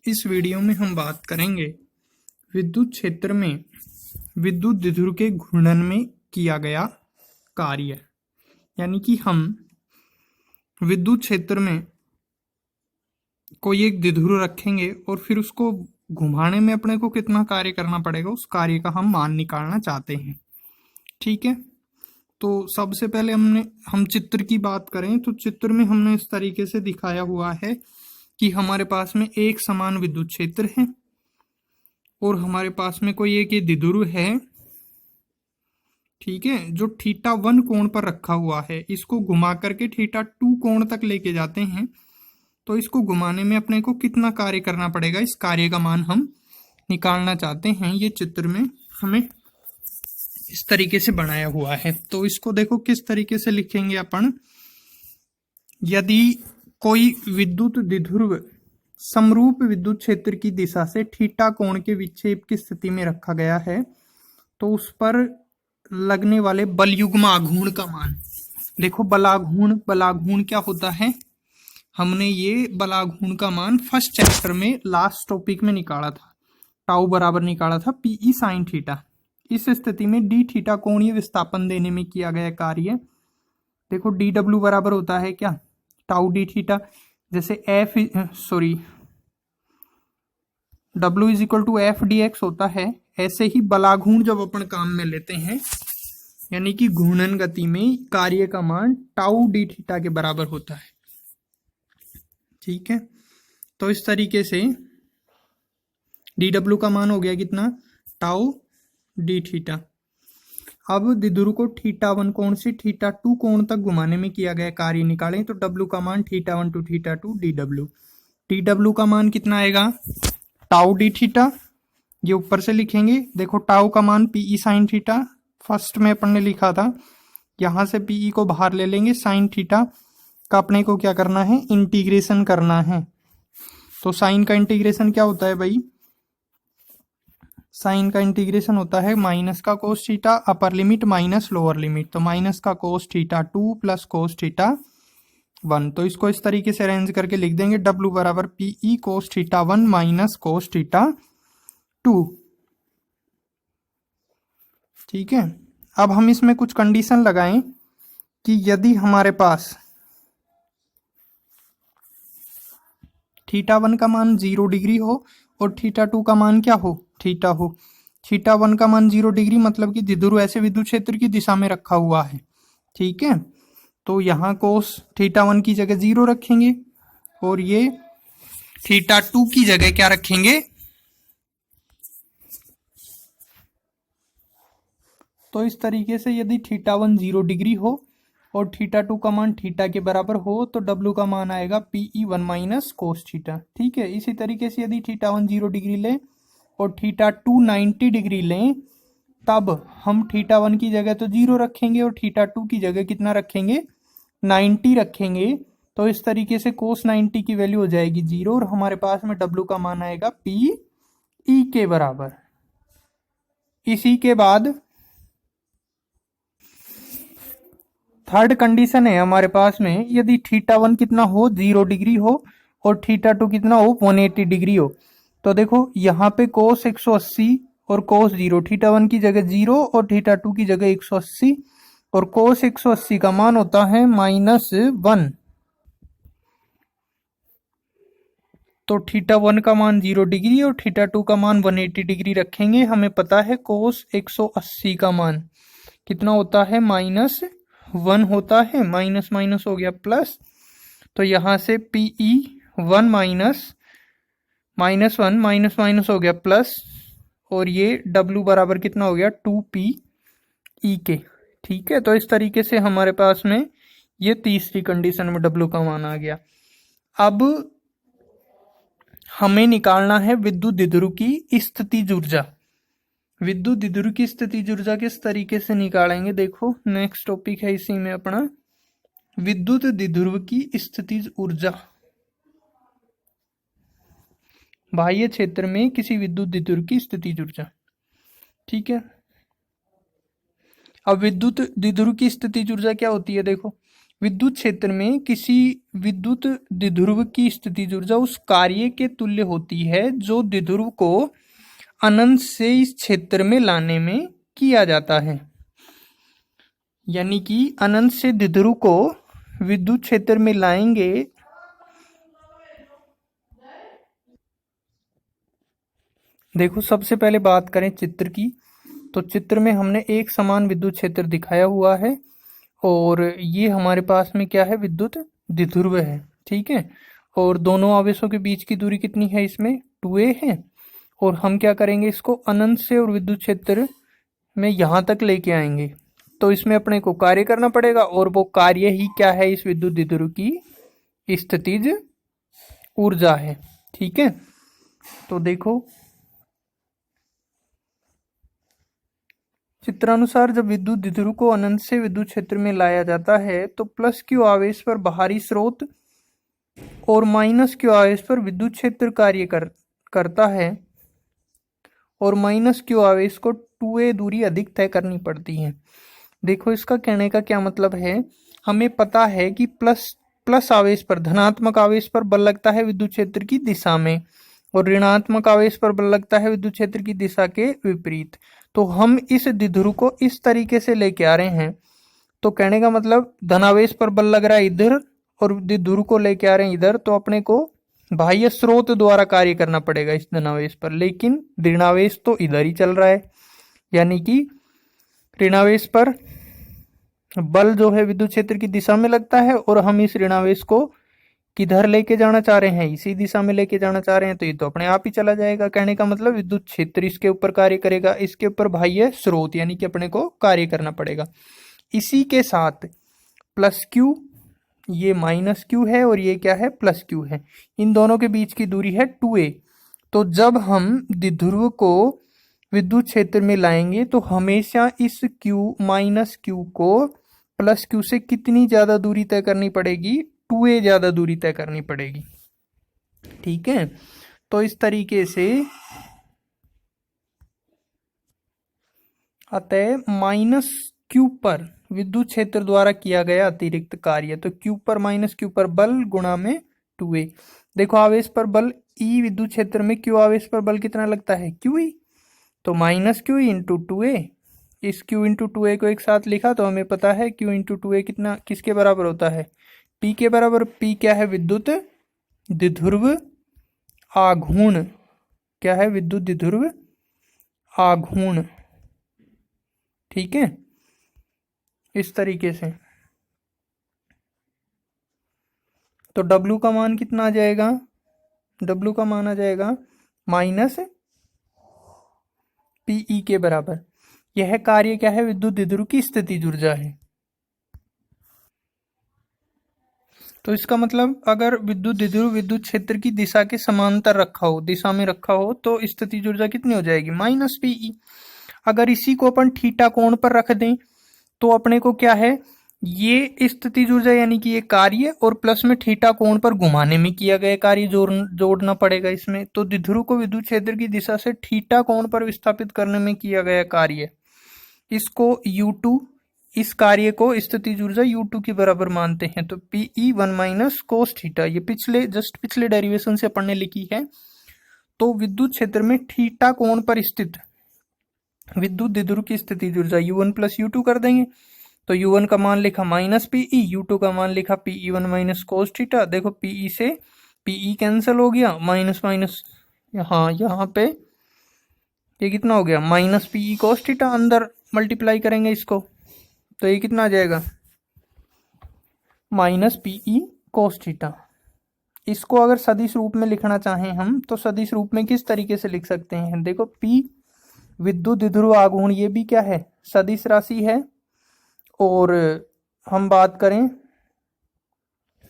इस वीडियो में हम बात करेंगे विद्युत क्षेत्र में विद्युत द्विध्रुव के घूर्णन में किया गया कार्य। यानी कि हम विद्युत क्षेत्र में कोई एक द्विध्रुव रखेंगे और फिर उसको घुमाने में अपने को कितना कार्य करना पड़ेगा, उस कार्य का हम मान निकालना चाहते हैं। ठीक है, तो सबसे पहले हम चित्र की बात करें तो चित्र में हमने इस तरीके से दिखाया हुआ है कि हमारे पास में एक समान विद्युत क्षेत्र है और हमारे पास में कोई एक ये द्विध्रुव है, ठीक है, जो θ1 कोण पर रखा हुआ है। इसको घुमा करके θ2 कोण तक लेके जाते हैं, तो इसको घुमाने में अपने को कितना कार्य करना पड़ेगा, इस कार्य का मान हम निकालना चाहते हैं। ये चित्र में हमें इस तरीके से बनाया हुआ है। तो इसको देखो किस तरीके से लिखेंगे अपन। यदि कोई विद्युत द्विध्रुव समरूप विद्युत क्षेत्र की दिशा से θ कोण के विक्षेप की स्थिति में रखा गया है, तो उस पर लगने वाले बलयुग्म आघूर्ण का मान देखो। बलाघूर्ण क्या होता है, हमने ये बलाघूर्ण का मान फर्स्ट चैप्टर में लास्ट टॉपिक में निकाला था। टाउ बराबर निकाला था पीई साइन थीटा। इस स्थिति में डी थीटा कोणीय विस्थापन देने में किया गया कार्य देखो। डी डब्ल्यू बराबर होता है क्या, टाउ डी थीटा। जैसे W is equal to F D X होता है, ऐसे ही बलाघूर्ण जब अपन काम में लेते हैं, यानी कि घूर्णन गति में कार्य का मान टाउ डी थीटा के बराबर होता है। ठीक है, तो इस तरीके से डी डब्ल्यू का मान हो गया कितना, टाउ डी थीटा। अब द्विध्रुव को θ1 कोण से θ2 कोण तक घुमाने में किया गया कार्य निकालें, तो W का मान θ1 टू θ2 DW का मान कितना आएगा, टाउ डी थीटा। ये ऊपर से लिखेंगे, देखो टाउ का मान पीई साइन थीटा, फर्स्ट में अपन ने लिखा था। यहां से पीई को बाहर ले लेंगे, साइन थीटा का अपने को क्या करना है, इंटीग्रेशन करना है। तो साइन का इंटीग्रेशन क्या होता है भाई, साइन का इंटीग्रेशन होता है माइनस का cos theta upper limit minus lower limit. तो माइनस का कोस θ2 प्लस कोस θ1। तो इसको इस तरीके से अरेंज करके लिख देंगे, W बराबर पीई कोस θ1 माइनस कोस θ2। ठीक है, अब हम इसमें कुछ कंडीशन लगाएं कि यदि हमारे पास θ1 का मान 0 डिग्री हो और θ2 का मान क्या हो, थीटा हो। θ1 का मान 0 डिग्री मतलब कि द्विध्रुव ऐसे विद्युत क्षेत्र की दिशा में रखा हुआ है। ठीक है, तो यहाँ कोस θ1 की जगह 0 रखेंगे और ये θ2 की जगह क्या रखेंगे, तो इस तरीके से यदि θ1 0 डिग्री हो और θ2 का मान θ के बराबर हो, तो W का मान आएगा PE1 माइनस कोस थीटा। ठीक है, इसी तरीके से यदि θ1 0 डिग्री ले और θ2 90 डिग्री लें, तब हम θ1 की जगह तो 0 रखेंगे और θ2 की जगह कितना रखेंगे, 90 रखेंगे। तो इस तरीके से कोस 90 की वैल्यू हो जाएगी 0 और हमारे पास में W का मान आएगा PE के बराबर। इसी के बाद थर्ड कंडीशन है हमारे पास में, यदि θ1 कितना हो, 0 डिग्री हो और θ2 कितना हो, 180 डिग्री हो। तो देखो यहाँ पे कोस 180 और कोस 0, θ1 की जगह 0 और θ2 की जगह 180 और कोस 180 का मान होता है -1। तो θ1 का मान 0 डिग्री और θ2 का मान 180 डिग्री रखेंगे। हमें पता है कोस 180 का मान कितना होता है, -1 होता है, माइनस माइनस हो गया प्लस। तो यहाँ से PE1 -1 माइनस माइनस हो गया प्लस, और ये W बराबर कितना हो गया, 2PE के। ठीक है, तो इस तरीके से हमारे पास में ये तीसरी कंडीशन में W का मान आ गया। अब हमें निकालना है विद्युत द्विध्रुव की स्थितिज ऊर्जा। विद्युत द्विध्रुव की स्थितिज ऊर्जा किस तरीके से निकालेंगे, देखो नेक्स्ट टॉपिक है इसी में अपना, विद्युत द्विध्रुव की स्थितिज ऊर्जा। बाह्य क्षेत्र में किसी विद्युत द्विध्रुव की स्थितिज ऊर्जा। ठीक है, अब विद्युत द्विध्रुव की स्थितिज ऊर्जा क्या होती है, देखो विद्युत क्षेत्र में किसी विद्युत द्विध्रुव की स्थितिज ऊर्जा उस कार्य के तुल्य होती है जो द्विध्रुव को अनंत से इस क्षेत्र में लाने में किया जाता है। यानी कि अनंत से द्विध्रुव को विद्युत क्षेत्र में लाएंगे देखो, सबसे पहले बात करें चित्र की, तो चित्र में हमने एक समान विद्युत क्षेत्र दिखाया हुआ है और ये हमारे पास में क्या है, विद्युत द्विध्रुव है। ठीक है, और दोनों आवेशों के बीच की दूरी कितनी है, इसमें 2a है। और हम क्या करेंगे, इसको अनंत से और विद्युत क्षेत्र में यहाँ तक लेके आएंगे, तो इसमें अपने को कार्य करना पड़ेगा और वो कार्य ही क्या है, इस विद्युत द्विध्रुव की स्थितिज ऊर्जा है। ठीक है, तो देखो चित्रानुसार जब विद्युत द्विध्रुव को अनंत से विद्युत क्षेत्र में लाया जाता है तो प्लस क्यू आवेश पर बाहरी स्रोत और माइनस क्यू आवेश पर विद्युत क्षेत्र कार्य करता है और माइनस क्यू आवेश को 2a दूरी अधिक तय करनी पड़ती है। देखो, इसका कहने का क्या मतलब है, हमें पता है कि प्लस आवेश पर, धनात्मक आवेश पर बल लगता है विद्युत क्षेत्र की दिशा में और ऋणात्मक आवेश पर बल लगता है विद्युत क्षेत्र की दिशा के विपरीत। तो हम इस द्विध्रुव को इस तरीके से लेके आ रहे हैं, तो कहने का मतलब धनावेश पर बल लग रहा है इधर और द्विध्रुव को लेके आ रहे हैं इधर, तो अपने को बाह्य स्रोत द्वारा कार्य करना पड़ेगा इस धनावेश पर, लेकिन ऋणावेश तो इधर ही चल रहा है। यानी कि ऋणावेश पर बल जो है विद्युत क्षेत्र की दिशा में लगता है और हम इस ऋणावेश को किधर लेके जाना चाह रहे हैं, इसी दिशा में लेके जाना चाह रहे हैं, तो ये तो अपने आप ही चला जाएगा। कहने का मतलब विद्युत क्षेत्र इसके ऊपर कार्य करेगा, इसके ऊपर बाह्य स्रोत यानी कि अपने को कार्य करना पड़ेगा। इसी के साथ प्लस क्यू, ये माइनस क्यू है और ये क्या है, प्लस क्यू है, इन दोनों के बीच की दूरी है 2a। तो जब हम द्विध्रुव को विद्युत क्षेत्र में लाएंगे तो हमेशा इस क्यू माइनस क्यू को प्लस क्यू से कितनी ज्यादा दूरी तय करनी पड़ेगी, 2a ज्यादा दूरी तय करनी पड़ेगी। ठीक है, तो इस तरीके से अतः माइनस क्यू पर विद्युत क्षेत्र द्वारा किया गया अतिरिक्त कार्य, तो क्यू पर माइनस क्यू पर बल गुणा में 2a। देखो, आवेश पर बल E विद्युत क्षेत्र में क्यू आवेश पर बल कितना लगता है, QE, तो माइनस क्यू इंटू 2a। इस q इंटू 2a को एक साथ लिखा तो हमें पता है q इंटू 2a कितना किसके बराबर होता है, P के बराबर। P क्या है, विद्युत द्विध्रुव आघूर्ण, क्या है, विद्युत द्विध्रुव आघूर्ण। ठीक है, इस तरीके से तो W का मान कितना आ जाएगा, W का मान आ जाएगा माइनस PE के बराबर। यह कार्य क्या है, विद्युत द्विध्रुव की स्थितिज ऊर्जा है। तो इसका मतलब अगर विद्युत द्विध्रुव विद्युत क्षेत्र की दिशा के समांतर रखा हो, दिशा में रखा हो, तो स्थितिज ऊर्जा कितनी हो जाएगी, माइनस PE। अगर इसी को अपन थीटा कोण पर रख दें तो अपने को क्या है, ये स्थितिज ऊर्जा यानी कि ये कार्य और प्लस में थीटा कोण पर घुमाने में किया गया कार्य जोड़ना पड़ेगा इसमें। तो द्विध्रुव को विद्युत क्षेत्र की दिशा से थीटा कोण पर विस्थापित करने में किया गया कार्य, इसको U2, इस कार्य को स्थितिज ऊर्जा U2 के बराबर मानते हैं। तो PE 1 माइनस कोस थीटा, ये पिछले डेरिवेशन से अपन ने लिखी है। तो विद्युत क्षेत्र में थीटा कोण पर स्थित विद्युत द्विध्रुव की स्थितिज ऊर्जा U1 प्लस U2 कर देंगे। तो U1 का मान लिखा माइनस PE, U2 का मान लिखा PE 1 माइनस कोस थीटा। देखो PE से PE कैंसिल हो गया, माइनस माइनस यहाँ पे ये कितना हो गया, माइनस PE कोस थीटा, अंदर मल्टीप्लाई करेंगे इसको तो ये कितना आ जाएगा, माइनस PE कोस थीटा। इसको अगर सदिश रूप में लिखना चाहें हम तो सदिश रूप में किस तरीके से लिख सकते हैं, देखो P विद्युत द्विध्रुव आघूर्ण, ये भी क्या है, सदिश राशि है। और हम बात करें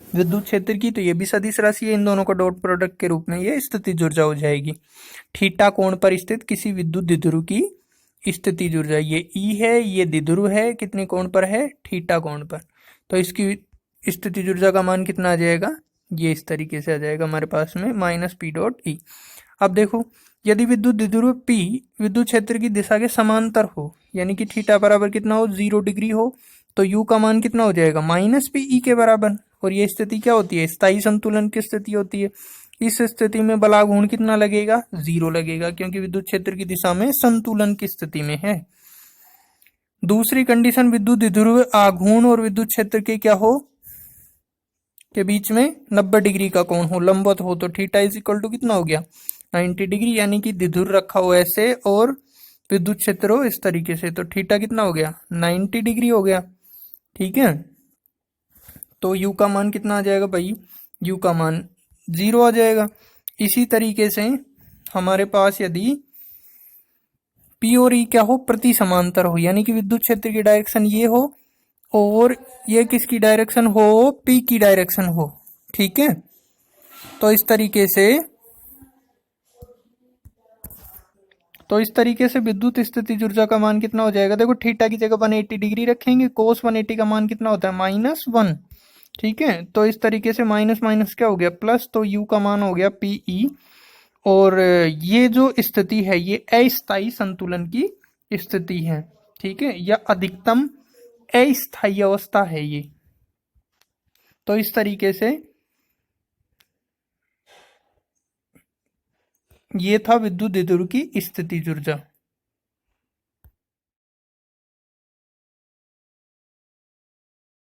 विद्युत क्षेत्र की तो ये भी सदिश राशि है, इन दोनों का डॉट प्रोडक्ट के रूप में ये स्थितिज ऊर्जा हो जाएगी। थीटा कोण पर स्थित किसी विद्युत द्विध्रुव की स्थितिज ऊर्जा, ये E है, ये द्विध्रुव है, कितने कोण पर है, थीटा कोण पर। तो इसकी स्थितिज ऊर्जा का मान कितना आ जाएगा, ये इस तरीके से आ जाएगा हमारे पास में माइनस P डॉट E। अब देखो, यदि विद्युत द्विध्रुव P विद्युत क्षेत्र की दिशा के समांतर हो, यानी कि थीटा बराबर कितना हो, 0 डिग्री हो, तो U का मान कितना हो जाएगा माइनस PE के बराबर। और ये स्थिति क्या होती है, स्थायी संतुलन की स्थिति होती है। इस स्थिति में बला गुण कितना लगेगा, 0 लगेगा, क्योंकि विद्युत क्षेत्र की दिशा में संतुलन की स्थिति में है। दूसरी कंडीशन, विद्युत द्विध्रुव आघूर्ण और विद्युत क्षेत्र के क्या हो, के बीच में 90 डिग्री का कोण हो, लंबवत हो, तो थीटा इज इक्वल टू कितना हो गया 90 डिग्री, यानी कि द्विध्रुव रखा हो ऐसे और विद्युत क्षेत्र हो इस तरीके से, तो थीटा कितना हो गया 90 डिग्री हो गया। ठीक है, तो U का मान कितना आ जाएगा भाई, U का मान 0 आ जाएगा। इसी तरीके से हमारे पास यदि P और E क्या हो, प्रति समांतर हो, यानी कि विद्युत क्षेत्र की डायरेक्शन ये हो और ये किसकी डायरेक्शन हो, P की डायरेक्शन हो। ठीक है, तो इस तरीके से विद्युत स्थिति ऊर्जा का मान कितना हो जाएगा, देखो थीटा की जगह 180 डिग्री रखेंगे, कोस 180 का मान कितना होता है -1। ठीक है, तो इस तरीके से माइनस माइनस क्या हो गया प्लस, तो U का मान हो गया PE। और ये जो स्थिति है ये अस्थायी संतुलन की स्थिति है। ठीक है, या अधिकतम अस्थायी अवस्था है ये। तो इस तरीके से ये था विद्युत द्विध्रुव की स्थिति ऊर्जा।